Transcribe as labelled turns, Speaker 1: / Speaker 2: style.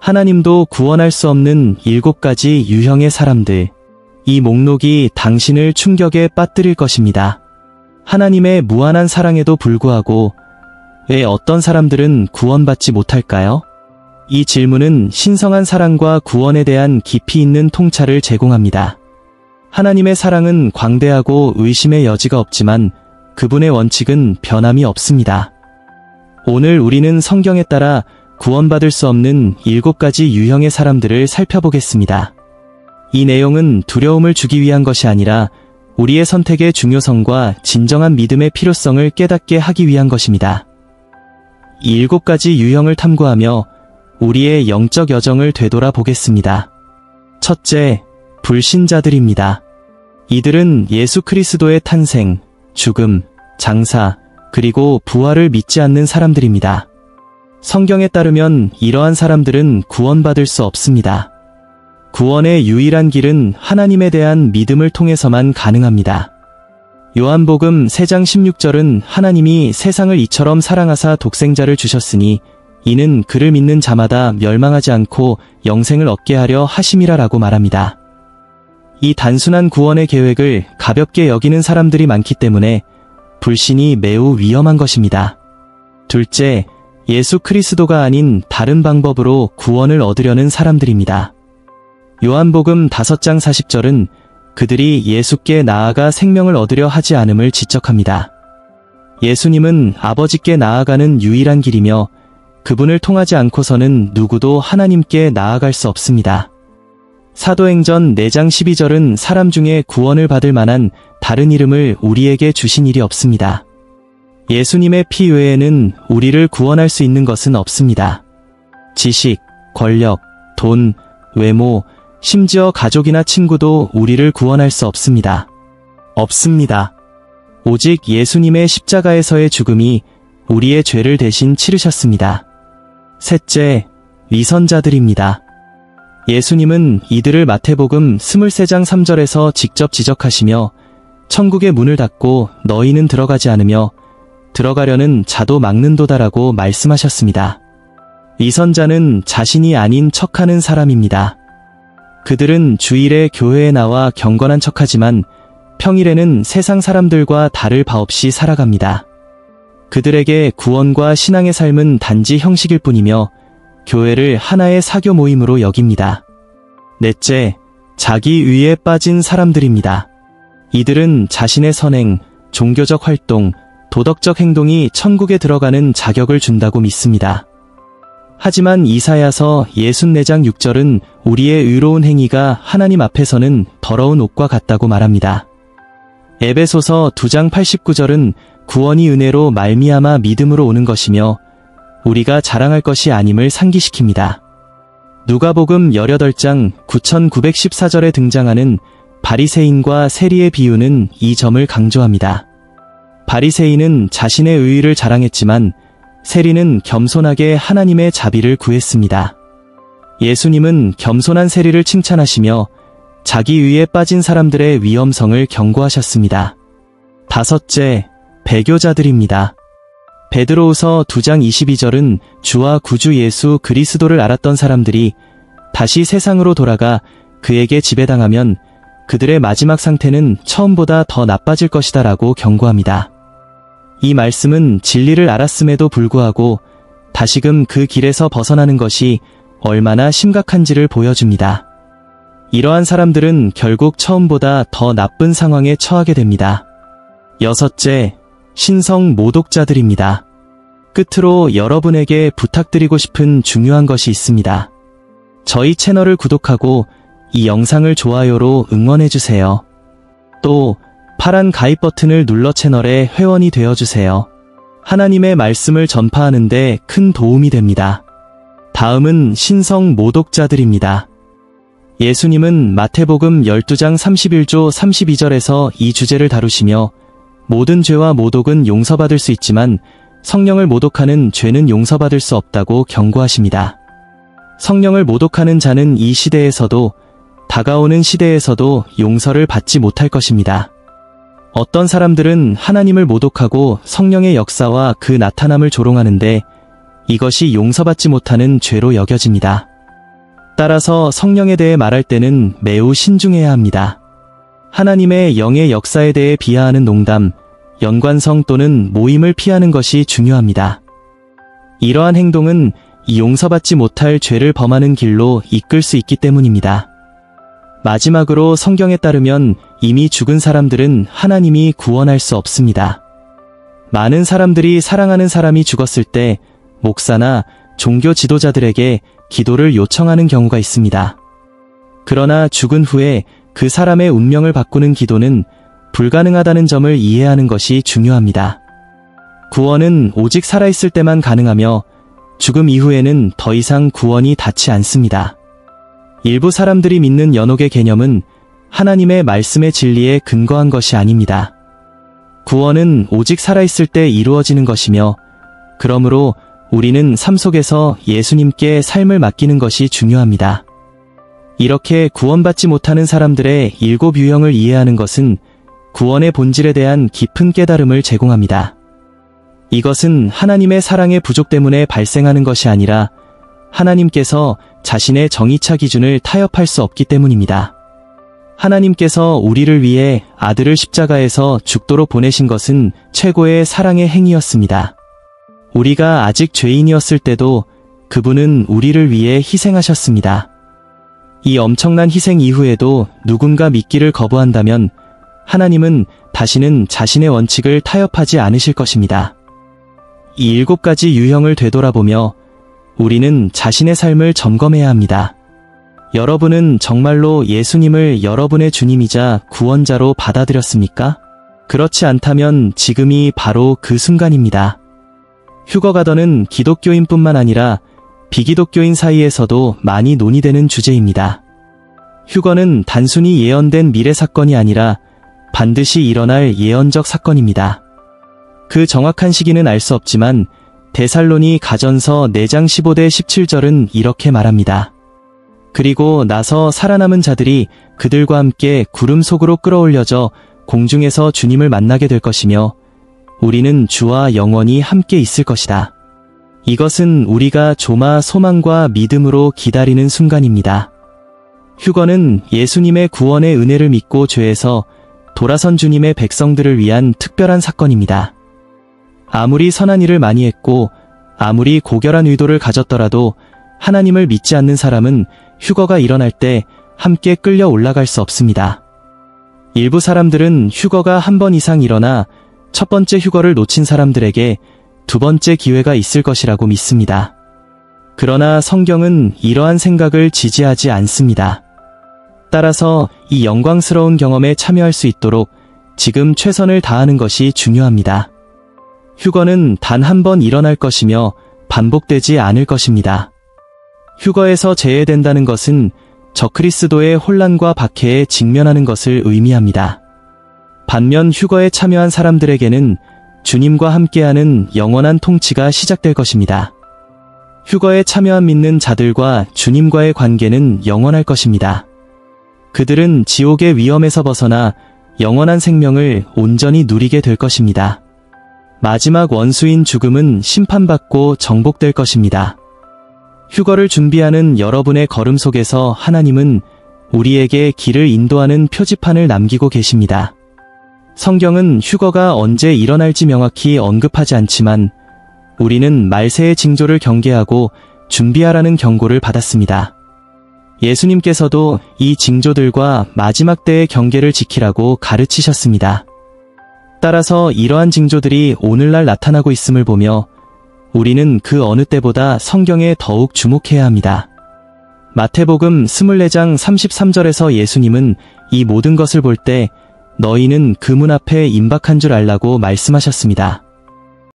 Speaker 1: 하나님도 구원할 수 없는 7가지 유형의 사람들. 이 목록이 당신을 충격에 빠뜨릴 것입니다. 하나님의 무한한 사랑에도 불구하고 왜 어떤 사람들은 구원받지 못할까요? 이 질문은 신성한 사랑과 구원에 대한 깊이 있는 통찰을 제공합니다. 하나님의 사랑은 광대하고 의심의 여지가 없지만 그분의 원칙은 변함이 없습니다. 오늘 우리는 성경에 따라 구원받을 수 없는 7가지 유형의 사람들을 살펴보겠습니다. 이 내용은 두려움을 주기 위한 것이 아니라 우리의 선택의 중요성과 진정한 믿음의 필요성을 깨닫게 하기 위한 것입니다. 이 7가지 유형을 탐구하며 우리의 영적 여정을 되돌아 보겠습니다. 첫째, 불신자들입니다. 이들은 예수 그리스도의 탄생, 죽음, 장사, 그리고 부활을 믿지 않는 사람들입니다. 성경에 따르면 이러한 사람들은 구원받을 수 없습니다. 구원의 유일한 길은 하나님에 대한 믿음을 통해서만 가능합니다. 요한복음 3장 16절은 하나님이 세상을 이처럼 사랑하사 독생자를 주셨으니 이는 그를 믿는 자마다 멸망하지 않고 영생을 얻게 하려 하심이라라고 말합니다. 이 단순한 구원의 계획을 가볍게 여기는 사람들이 많기 때문에 불신이 매우 위험한 것입니다. 둘째, 예수 그리스도가 아닌 다른 방법으로 구원을 얻으려는 사람들입니다. 요한복음 5장 40절은 그들이 예수께 나아가 생명을 얻으려 하지 않음을 지적합니다. 예수님은 아버지께 나아가는 유일한 길이며 그분을 통하지 않고서는 누구도 하나님께 나아갈 수 없습니다. 사도행전 4장 12절은 사람 중에 구원을 받을 만한 다른 이름을 우리에게 주신 일이 없습니다. 예수님의 피 외에는 우리를 구원할 수 있는 것은 없습니다. 지식, 권력, 돈, 외모, 심지어 가족이나 친구도 우리를 구원할 수 없습니다. 없습니다. 오직 예수님의 십자가에서의 죽음이 우리의 죄를 대신 치르셨습니다. 셋째, 위선자들입니다. 예수님은 이들을 마태복음 23장 3절에서 직접 지적하시며 천국의 문을 닫고 너희는 들어가지 않으며 들어가려는 자도 막는도다라고 말씀하셨습니다. 위선자는 자신이 아닌 척하는 사람입니다. 그들은 주일에 교회에 나와 경건한 척하지만 평일에는 세상 사람들과 다를 바 없이 살아갑니다. 그들에게 구원과 신앙의 삶은 단지 형식일 뿐이며 교회를 하나의 사교 모임으로 여깁니다. 넷째, 자기위에 빠진 사람들입니다. 이들은 자신의 선행, 종교적 활동, 도덕적 행동이 천국에 들어가는 자격을 준다고 믿습니다. 하지만 이사야서 64장 6절은 우리의 의로운 행위가 하나님 앞에서는 더러운 옷과 같다고 말합니다. 에베소서 2장 89절은 구원이 은혜로 말미암아 믿음으로 오는 것이며 우리가 자랑할 것이 아님을 상기시킵니다. 누가복음 18장 9914절에 등장하는 바리새인과 세리의 비유는 이 점을 강조합니다. 바리새인은 자신의 의의를 자랑했지만 세리는 겸손하게 하나님의 자비를 구했습니다. 예수님은 겸손한 세리를 칭찬하시며 자기위에 빠진 사람들의 위험성을 경고하셨습니다. 다섯째, 배교자들입니다. 베드로후서 2장 22절은 주와 구주 예수 그리스도를 알았던 사람들이 다시 세상으로 돌아가 그에게 지배당하면 그들의 마지막 상태는 처음보다 더 나빠질 것이다 라고 경고합니다. 이 말씀은 진리를 알았음에도 불구하고 다시금 그 길에서 벗어나는 것이 얼마나 심각한지를 보여줍니다. 이러한 사람들은 결국 처음보다 더 나쁜 상황에 처하게 됩니다. 여섯째, 신성 모독자들입니다. 끝으로 여러분에게 부탁드리고 싶은 중요한 것이 있습니다. 저희 채널을 구독하고 이 영상을 좋아요로 응원해주세요. 또 파란 가입 버튼을 눌러 채널에 회원이 되어주세요. 하나님의 말씀을 전파하는 데 큰 도움이 됩니다. 다음은 신성 모독자들입니다. 예수님은 마태복음 12장 31조 32절에서 이 주제를 다루시며 모든 죄와 모독은 용서받을 수 있지만 성령을 모독하는 죄는 용서받을 수 없다고 경고하십니다. 성령을 모독하는 자는 이 시대에서도 다가오는 시대에서도 용서를 받지 못할 것입니다. 어떤 사람들은 하나님을 모독하고 성령의 역사와 그 나타남을 조롱하는데 이것이 용서받지 못하는 죄로 여겨집니다. 따라서 성령에 대해 말할 때는 매우 신중해야 합니다. 하나님의 영의 역사에 대해 비하하는 농담, 연관성 또는 모임을 피하는 것이 중요합니다. 이러한 행동은 용서받지 못할 죄를 범하는 길로 이끌 수 있기 때문입니다. 마지막으로 성경에 따르면 이미 죽은 사람들은 하나님이 구원할 수 없습니다. 많은 사람들이 사랑하는 사람이 죽었을 때 목사나 종교 지도자들에게 기도를 요청하는 경우가 있습니다. 그러나 죽은 후에 그 사람의 운명을 바꾸는 기도는 불가능하다는 점을 이해하는 것이 중요합니다. 구원은 오직 살아있을 때만 가능하며 죽음 이후에는 더 이상 구원이 닿지 않습니다. 일부 사람들이 믿는 연옥의 개념은 하나님의 말씀의 진리에 근거한 것이 아닙니다. 구원은 오직 살아있을 때 이루어지는 것이며, 그러므로 우리는 삶 속에서 예수님께 삶을 맡기는 것이 중요합니다. 이렇게 구원받지 못하는 사람들의 7 유형을 이해하는 것은 구원의 본질에 대한 깊은 깨달음을 제공합니다. 이것은 하나님의 사랑의 부족 때문에 발생하는 것이 아니라 하나님께서 자신의 정의차 기준을 타협할 수 없기 때문입니다. 하나님께서 우리를 위해 아들을 십자가에서 죽도록 보내신 것은 최고의 사랑의 행위였습니다. 우리가 아직 죄인이었을 때도 그분은 우리를 위해 희생하셨습니다. 이 엄청난 희생 이후에도 누군가 믿기를 거부한다면 하나님은 다시는 자신의 원칙을 타협하지 않으실 것입니다. 이 7가지 유형을 되돌아보며 우리는 자신의 삶을 점검해야 합니다. 여러분은 정말로 예수님을 여러분의 주님이자 구원자로 받아들였습니까? 그렇지 않다면 지금이 바로 그 순간입니다. 휴거가더는 기독교인뿐만 아니라 비기독교인 사이에서도 많이 논의되는 주제입니다. 휴거는 단순히 예언된 미래 사건이 아니라 반드시 일어날 예언적 사건입니다. 그 정확한 시기는 알 수 없지만 데살로니 가전서 4장 15대 17절은 이렇게 말합니다. 그리고 나서 살아남은 자들이 그들과 함께 구름 속으로 끌어올려져 공중에서 주님을 만나게 될 것이며 우리는 주와 영원히 함께 있을 것이다. 이것은 우리가 조마 소망과 믿음으로 기다리는 순간입니다. 휴거는 예수님의 구원의 은혜를 믿고 죄에서 돌아선 주님의 백성들을 위한 특별한 사건입니다. 아무리 선한 일을 많이 했고 아무리 고결한 의도를 가졌더라도 하나님을 믿지 않는 사람은 휴거가 일어날 때 함께 끌려 올라갈 수 없습니다. 일부 사람들은 휴거가 한 번 이상 일어나 첫 번째 휴거를 놓친 사람들에게 2번째 기회가 있을 것이라고 믿습니다. 그러나 성경은 이러한 생각을 지지하지 않습니다. 따라서 이 영광스러운 경험에 참여할 수 있도록 지금 최선을 다하는 것이 중요합니다. 휴거는 단 한 번 일어날 것이며 반복되지 않을 것입니다. 휴거에서 제외된다는 것은 적그리스도의 혼란과 박해에 직면하는 것을 의미합니다. 반면 휴거에 참여한 사람들에게는 주님과 함께하는 영원한 통치가 시작될 것입니다. 휴거에 참여한 믿는 자들과 주님과의 관계는 영원할 것입니다. 그들은 지옥의 위험에서 벗어나 영원한 생명을 온전히 누리게 될 것입니다. 마지막 원수인 죽음은 심판받고 정복될 것입니다. 휴거를 준비하는 여러분의 걸음 속에서 하나님은 우리에게 길을 인도하는 표지판을 남기고 계십니다. 성경은 휴거가 언제 일어날지 명확히 언급하지 않지만 우리는 말세의 징조를 경계하고 준비하라는 경고를 받았습니다. 예수님께서도 이 징조들과 마지막 때의 경계를 지키라고 가르치셨습니다. 따라서 이러한 징조들이 오늘날 나타나고 있음을 보며 우리는 그 어느 때보다 성경에 더욱 주목해야 합니다. 마태복음 24장 33절에서 예수님은 이 모든 것을 볼 때 너희는 그 문 앞에 임박한 줄 알라고 말씀하셨습니다.